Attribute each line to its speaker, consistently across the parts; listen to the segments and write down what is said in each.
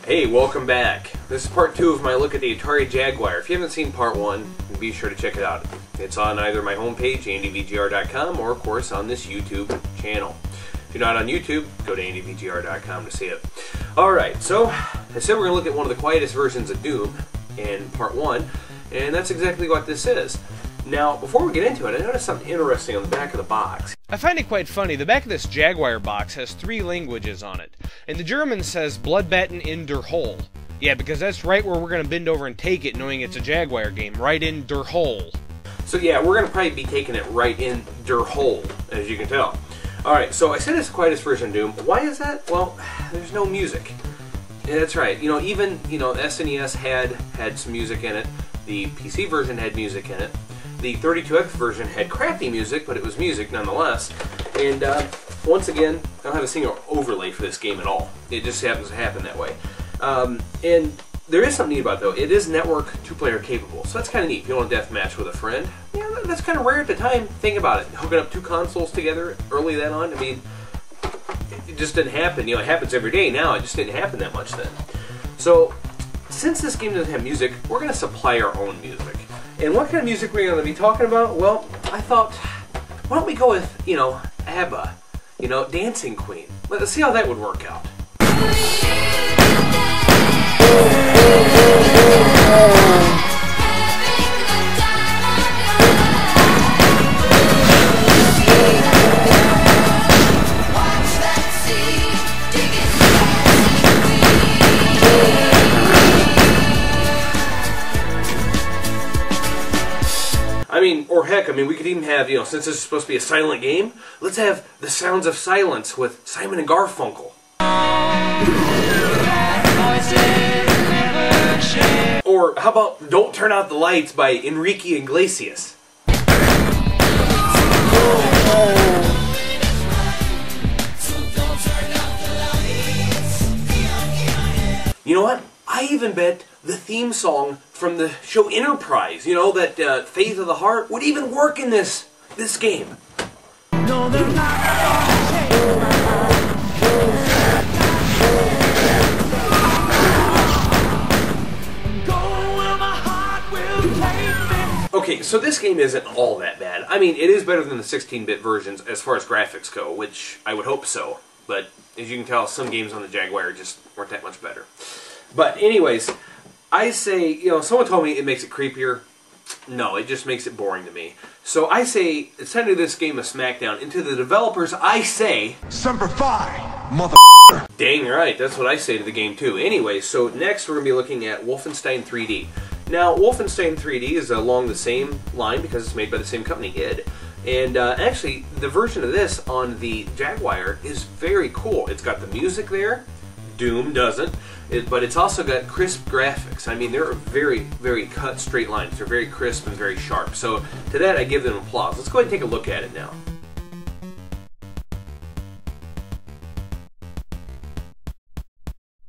Speaker 1: Hey, welcome back. This is part 2 of my look at the Atari Jaguar. If you haven't seen part 1, be sure to check it out. It's on either my homepage, andyvgr.com, or of course on this YouTube channel. If you're not on YouTube, go to andyvgr.com to see it. Alright, so I said we're going to look at one of the quietest versions of Doom in part 1, and that's exactly what this is. Now, before we get into it, I noticed something interesting on the back of the box.
Speaker 2: I find it quite funny. The back of this Jaguar box has 3 languages on it. And the German says Bloodbatten in der Hole. Yeah, because that's right where we're going to bend over and take it, knowing it's a Jaguar game. Right in der Hole.
Speaker 1: So yeah, we're going to probably be taking it right in der Hole, as you can tell. Alright, so I said it's the quietest version of Doom. Why is that? Well, there's no music. Yeah, that's right. You know, even, SNES had some music in it. The PC version had music in it. The 32X version had crappy music, but it was music nonetheless. And once again, I don't have a single overlay for this game at all. It just happens to happen that way. And there is something neat about it, though. It is network 2-player capable, so that's kind of neat. If you want to deathmatch with a friend, yeah, that's kind of rare at the time. Think about it. Hooking up 2 consoles together early then on, I mean, it just didn't happen. It happens every day now. It just didn't happen that much then. So, since this game doesn't have music, we're going to supply our own music. And what kind of music we're going to be talking about? Well, I thought, why don't we go with, ABBA, Dancing Queen. Let's see how that would work out. Or heck, we could even have, since this is supposed to be a silent game, let's have The Sounds of Silence with Simon and Garfunkel. Or how about Don't Turn Out the Lights by Enrique Iglesias? You know what? I even bet the theme song from the show Enterprise, that Faith of the Heart, would even work in this game. No, they're not. Okay, so this game isn't all that bad. It is better than the 16-bit versions as far as graphics go, which I would hope so. But as you can tell, some games on the Jaguar just weren't that much better. But anyways, I say, someone told me it makes it creepier. No, it just makes it boring to me. So I say, it's time to do this game of Smackdown. And to the developers, I say... Semper Fi, mother... Dang right, that's what I say to the game too. Anyway, so next we're going to be looking at Wolfenstein 3D. Now, Wolfenstein 3D is along the same line because it's made by the same company, id. And actually, the version of this on the Jaguar is very cool. It's got the music there. Doom doesn't. But it's also got crisp graphics. They're very, very cut straight lines. They're very crisp and very sharp. So to that, I give them applause. Let's go ahead and take a look at it now.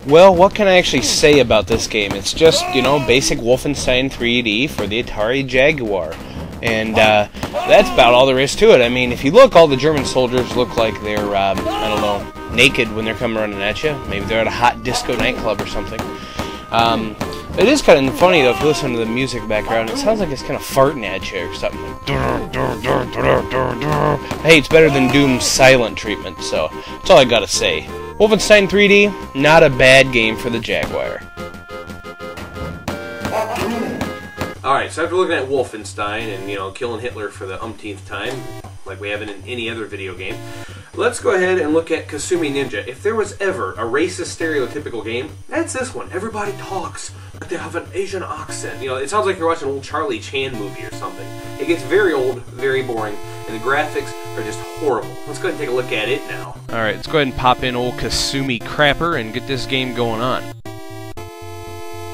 Speaker 2: Well, what can I actually say about this game? It's just, basic Wolfenstein 3D for the Atari Jaguar. And that's about all there is to it. If you look, all the German soldiers look like they're, I don't know, naked when they're coming running at you. Maybe they're at a hot disco nightclub or something. It is kind of funny, though, if you listen to the music background. It sounds like it's kind of farting at you or something. Hey, it's better than Doom's silent treatment, so that's all I gotta say. Wolfenstein 3D, not a bad game for the Jaguar.
Speaker 1: Alright, so after looking at Wolfenstein and, killing Hitler for the umpteenth time, like we haven't in any other video game, let's go ahead and look at Kasumi Ninja. If there was ever a racist stereotypical game, that's this one. Everybody talks, but they have an Asian accent. It sounds like you're watching an old Charlie Chan movie or something. It gets very old, very boring, and the graphics are just horrible. Let's go ahead and take a look at it now.
Speaker 2: Alright, let's go ahead and pop in old Kasumi Crapper and get this game going on.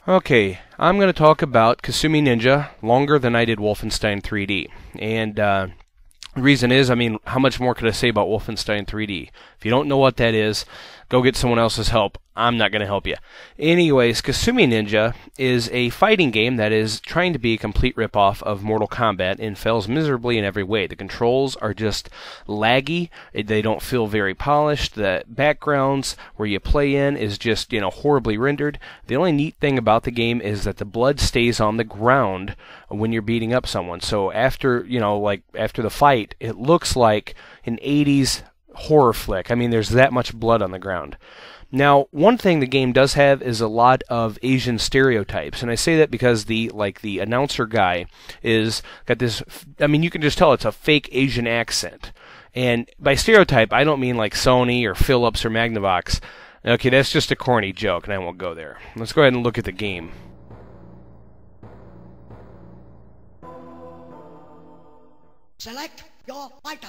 Speaker 2: Okay, I'm going to talk about Kasumi Ninja longer than I did Wolfenstein 3D. And The reason is, I mean, how much more could I say about Wolfenstein 3D? If you don't know what that is, go get someone else's help. I'm not going to help you. Anyways, Kasumi Ninja is a fighting game that is trying to be a complete ripoff of Mortal Kombat and fails miserably in every way. The controls are just laggy. They don't feel very polished. The backgrounds where you play in is just, horribly rendered. The only neat thing about the game is that the blood stays on the ground when you're beating up someone. So after, after the fight, it looks like an 80s horror flick. I mean, there's that much blood on the ground. Now, one thing the game does have is a lot of Asian stereotypes, and I say that because the announcer guy is got this. I mean, you can just tell it's a fake Asian accent. And by stereotype, I don't mean like Sony or Philips or Magnavox. Okay, that's just a corny joke, and I won't go there. Let's go ahead and look at the game.
Speaker 3: Select your fighter.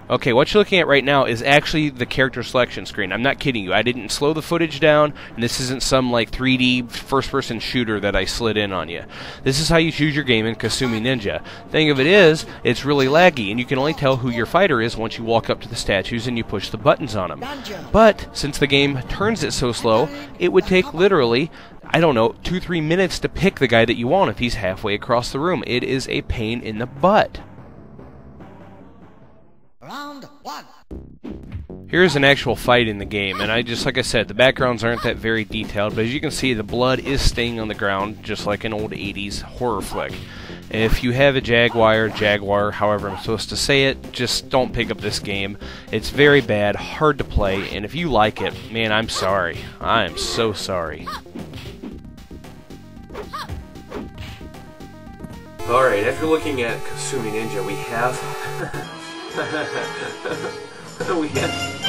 Speaker 2: Okay, what you're looking at right now is actually the character selection screen. I'm not kidding you. I didn't slow the footage down, and this isn't some 3D first-person shooter that I slid in on you. This is how you choose your game in Kasumi Ninja. Thing of it is, it's really laggy, and you can only tell who your fighter is once you walk up to the statues and you push the buttons on them. But since the game turns it so slow, it would take literally, 2-3 minutes to pick the guy that you want if he's halfway across the room. It is a pain in the butt.
Speaker 3: Round 1.
Speaker 2: Here's an actual fight in the game, and like I said, the backgrounds aren't that very detailed, but as you can see, the blood is staying on the ground, just like an old 80s horror flick. If you have a Jaguar, however I'm supposed to say it, just don't pick up this game. It's very bad, hard to play, and if you like it, man, I'm sorry. I am so sorry.
Speaker 1: Alright, after looking at Kasumi Ninja, we have... we have...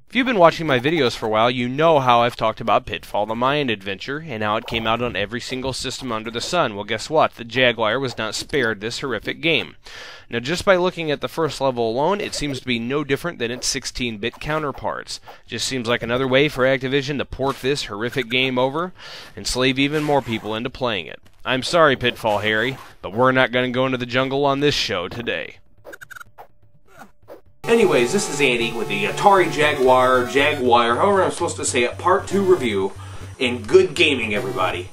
Speaker 2: If you've been watching my videos for a while, you know how I've talked about Pitfall, the Mayan adventure, and how it came out on every single system under the sun. Well, guess what? The Jaguar was not spared this horrific game. Now, just by looking at the first level alone, it seems to be no different than its 16-bit counterparts. Just seems like another way for Activision to port this horrific game over and slave even more people into playing it. I'm sorry, Pitfall Harry, but we're not going to go into the jungle on this show today.
Speaker 1: Anyways, this is Andy with the Atari Jaguar, however I'm supposed to say it, Part 2 review, and good gaming, everybody.